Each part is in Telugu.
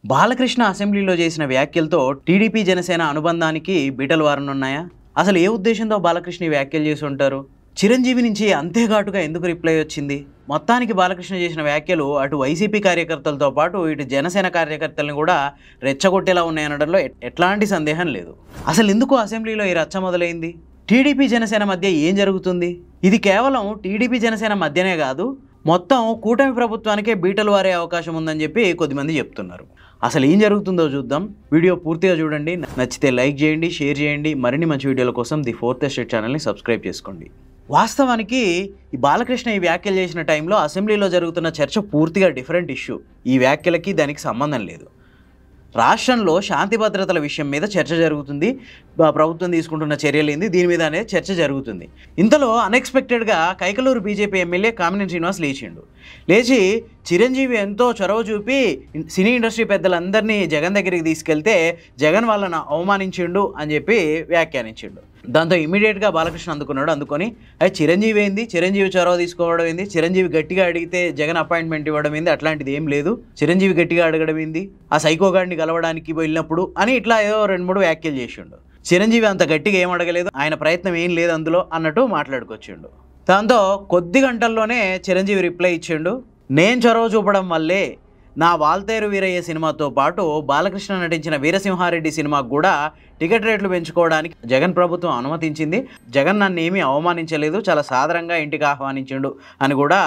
బాలకృష్ణ అసెంబ్లీలో చేసిన వ్యాఖ్యలతో టీడీపీ జనసేన అనుబంధానికి బీటలు వారనున్నాయా? అసలు ఏ ఉద్దేశంతో బాలకృష్ణ ఈ వ్యాఖ్యలు చేసి ఉంటారు? చిరంజీవి నుంచి అంతే ఘాటుగా ఎందుకు రిప్లై వచ్చింది? మొత్తానికి బాలకృష్ణ చేసిన వ్యాఖ్యలు అటు వైసీపీ కార్యకర్తలతో పాటు ఇటు జనసేన కార్యకర్తలను కూడా రెచ్చగొట్టేలా ఉన్నాయనడంలో ఎట్లాంటి సందేహం లేదు. అసలు ఎందుకు అసెంబ్లీలో ఈ రచ్చ మొదలైంది? టీడీపీ జనసేన మధ్య ఏం జరుగుతుంది? ఇది కేవలం టీడీపీ జనసేన మధ్యనే కాదు, మొత్తం కూటమి ప్రభుత్వానికే బీటలు వారే అవకాశం ఉందని చెప్పి కొద్దిమంది చెప్తున్నారు. అసలు ఏం జరుగుతుందో చూద్దాం. వీడియో పూర్తిగా చూడండి. నచ్చితే లైక్ చేయండి, షేర్ చేయండి. మరిన్ని మంచి వీడియోల కోసం ది ఫోర్త్ ఎస్టేట్ ఛానల్ని సబ్స్క్రైబ్ చేసుకోండి. వాస్తవానికి ఈ బాలకృష్ణ ఈ వ్యాఖ్యలు చేసిన టైంలో అసెంబ్లీలో జరుగుతున్న చర్చ పూర్తిగా డిఫరెంట్ ఇష్యూ. ఈ వ్యాఖ్యలకి దానికి సంబంధం లేదు. రాష్ట్రంలో శాంతి భద్రతల విషయం మీద చర్చ జరుగుతుంది. ప్రభుత్వం తీసుకుంటున్న చర్యలు ఏంది, దీని మీద అనేది చర్చ జరుగుతుంది. ఇంతలో అన్ఎక్స్పెక్టెడ్గా కైకలూరు బీజేపీ ఎమ్మెల్యే కామినేని శ్రీనివాస్ లేచి చిరంజీవి ఎంతో చొరవ చూపి సినీ ఇండస్ట్రీ పెద్దలందరినీ జగన్ దగ్గరికి తీసుకెళ్తే జగన్ వాళ్ళని అవమానించిండు అని చెప్పి వ్యాఖ్యానించిండు. దాంతో ఇమీడియట్గా బాలకృష్ణ అందుకొని అది చిరంజీవి ఏంది, చిరంజీవి చొరవ తీసుకోవడం ఏంది, చిరంజీవి గట్టిగా అడిగితే జగన్ అపాయింట్మెంట్ ఇవ్వడం ఏంది, అట్లాంటిది ఏం లేదు, చిరంజీవి గట్టిగా అడగడం ఏంది, ఆ సైకోగాడిని కలవడానికి వెళ్ళినప్పుడు అని ఇట్లా ఏదో 2-3 వ్యాఖ్యలు చేసిండు. చిరంజీవి అంత గట్టిగా ఏం అడగలేదు, ఆయన ప్రయత్నం ఏం లేదు అందులో అన్నట్టు మాట్లాడుకొచ్చిండు. దాంతో కొద్ది గంటల్లోనే చిరంజీవి రిప్లై ఇచ్చిండు. నేను చొరవ చూపడం వల్లే నా వాల్తేరు వీరయ్య సినిమాతో పాటు బాలకృష్ణ నటించిన వీరసింహారెడ్డి సినిమాకు కూడా టికెట్ రేట్లు పెంచుకోవడానికి జగన్ ప్రభుత్వం అనుమతించింది. జగన్ నన్ను ఏమీ అవమానించలేదు, చాలా సాధారణంగా ఇంటికి ఆహ్వానించిండు అని కూడా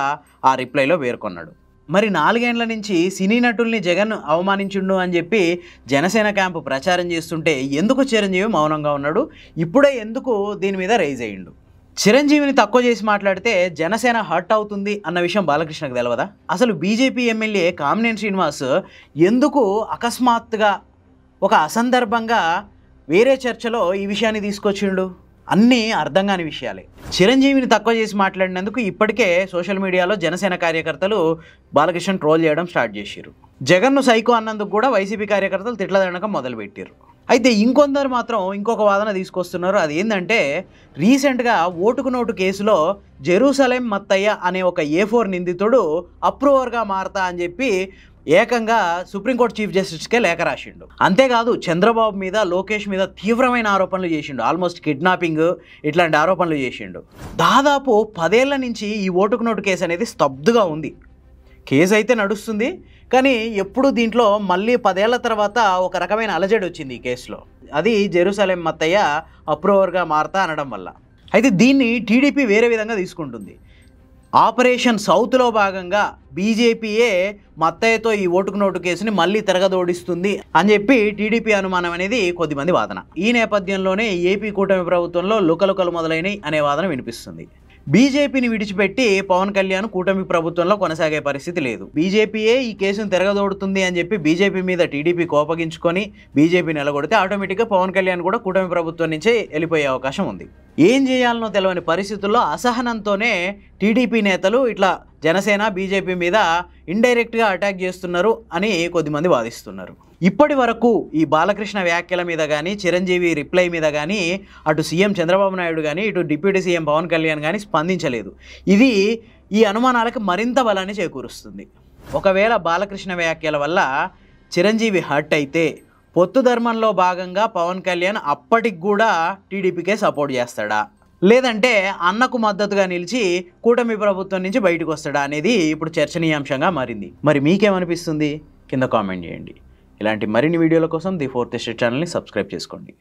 ఆ రిప్లైలో పేర్కొన్నాడు. మరి 4 ఏళ్ల నుంచి సినీ నటుల్ని జగన్ అవమానించిండు అని చెప్పి జనసేన క్యాంపు ప్రచారం చేస్తుంటే ఎందుకు చిరంజీవి మౌనంగా ఉన్నాడు? ఇప్పుడే ఎందుకు దీని మీద రైజ్ అయ్యిండు? చిరంజీవిని తక్కువ చేసి మాట్లాడితే జనసేన హర్ట్ అవుతుంది అన్న విషయం బాలకృష్ణకు తెలియదా? అసలు బీజేపీ ఎమ్మెల్యే కామినేని శ్రీనివాస్ ఎందుకు అకస్మాత్తుగా ఒక అసందర్భంగా వేరే చర్చలో ఈ విషయాన్ని తీసుకొచ్చిండు? అన్నీ అర్థం కాని విషయాలే. చిరంజీవిని తక్కువ చేసి మాట్లాడినందుకు ఇప్పటికే సోషల్ మీడియాలో జనసేన కార్యకర్తలు బాలకృష్ణ ట్రోల్ చేయడం స్టార్ట్ చేశారు. జగన్ను సైకో అన్నందుకు కూడా వైసీపీ కార్యకర్తలు తిట్లదనకం మొదలుపెట్టారు. అయితే ఇంకొందరు మాత్రం ఇంకొక వాదన తీసుకొస్తున్నారు. అది ఏంటంటే, రీసెంట్గా ఓటుకు నోటు కేసులో జెరూసలేం మత్తయ్య అనే ఒక A4 నిందితుడు అప్రూవర్గా మారతా అని చెప్పి ఏకంగా సుప్రీంకోర్టు చీఫ్ జస్టిస్కే లేఖ రాసిండు. అంతేకాదు చంద్రబాబు మీద, లోకేష్ మీద తీవ్రమైన ఆరోపణలు చేసిండు. ఆల్మోస్ట్ కిడ్నాపింగ్ ఇట్లాంటి ఆరోపణలు చేసిండు. దాదాపు 10 ఏళ్ల నుంచి ఈ ఓటుకు నోటు కేసు అనేది స్తబ్దుగా ఉంది. కేసు అయితే నడుస్తుంది, కానీ ఎప్పుడు దీంట్లో మళ్ళీ 10 ఏళ్ల తర్వాత ఒక రకమైన అలజడి వచ్చింది ఈ కేసులో. అది జెరూసలేం మత్తయ్య అప్రూవర్గా మారతా అనడం వల్ల. అయితే దీన్ని టీడీపీ వేరే విధంగా తీసుకుంటుంది. ఆపరేషన్ సౌత్లో భాగంగా బీజేపీయే మత్తయ్యతో ఈ ఓటుకు నోటు కేసుని మళ్ళీ తిరగదోడిస్తుంది అని చెప్పి టీడీపీ అనుమానం అనేది కొద్దిమంది వాదన. ఈ నేపథ్యంలోనే ఏపీ కూటమి ప్రభుత్వంలో లుకలుకలు మొదలైనవి అనే వాదన వినిపిస్తుంది. బీజేపీని విడిచిపెట్టి పవన్ కళ్యాణ్ కూటమి ప్రభుత్వంలో కొనసాగే పరిస్థితి లేదు. బీజేపీయే ఈ కేసును తిరగదోడుతుంది అని చెప్పి బీజేపీ మీద టీడీపీ కోపగించుకొని బీజేపీ నిలగొడితే ఆటోమేటిక్గా పవన్ కళ్యాణ్ కూడా కూటమి ప్రభుత్వం నుంచే వెళ్ళిపోయే అవకాశం ఉంది. ఏం చేయాలనో తెలియని పరిస్థితుల్లో అసహనంతోనే టీడీపీ నేతలు ఇట్లా జనసేన బీజేపీ మీద ఇండైరెక్ట్గా అటాక్ చేస్తున్నారు అని కొద్దిమంది వాదిస్తున్నారు. ఇప్పటి వరకు ఈ బాలకృష్ణ వ్యాఖ్యల మీద కానీ, చిరంజీవి రిప్లై మీద కానీ అటు సీఎం చంద్రబాబు నాయుడు కానీ, ఇటు డిప్యూటీ సీఎం పవన్ కళ్యాణ్ కానీ స్పందించలేదు. ఇది ఈ అనుమానాలకు మరింత బలాన్ని చేకూరుస్తుంది. ఒకవేళ బాలకృష్ణ వ్యాఖ్యల వల్ల చిరంజీవి హర్ట్ అయితే పొత్తు ధర్మంలో భాగంగా పవన్ కళ్యాణ్ అప్పటికి కూడా టీడీపీకే సపోర్ట్ చేస్తాడా, లేదంటే అన్నకు మద్దతుగా నిలిచి కూటమి ప్రభుత్వం నుంచి బయటకు వస్తాడా అనేది ఇప్పుడు చర్చనీయాంశంగా మారింది. మరి మీకేమనిపిస్తుంది? కింద కామెంట్ చేయండి. ఇలాంటి మరిన్ని వీడియోల కోసం ది ఫోర్త్ ఎస్టేట్ ఛానల్ని సబ్స్క్రైబ్ చేసుకోండి.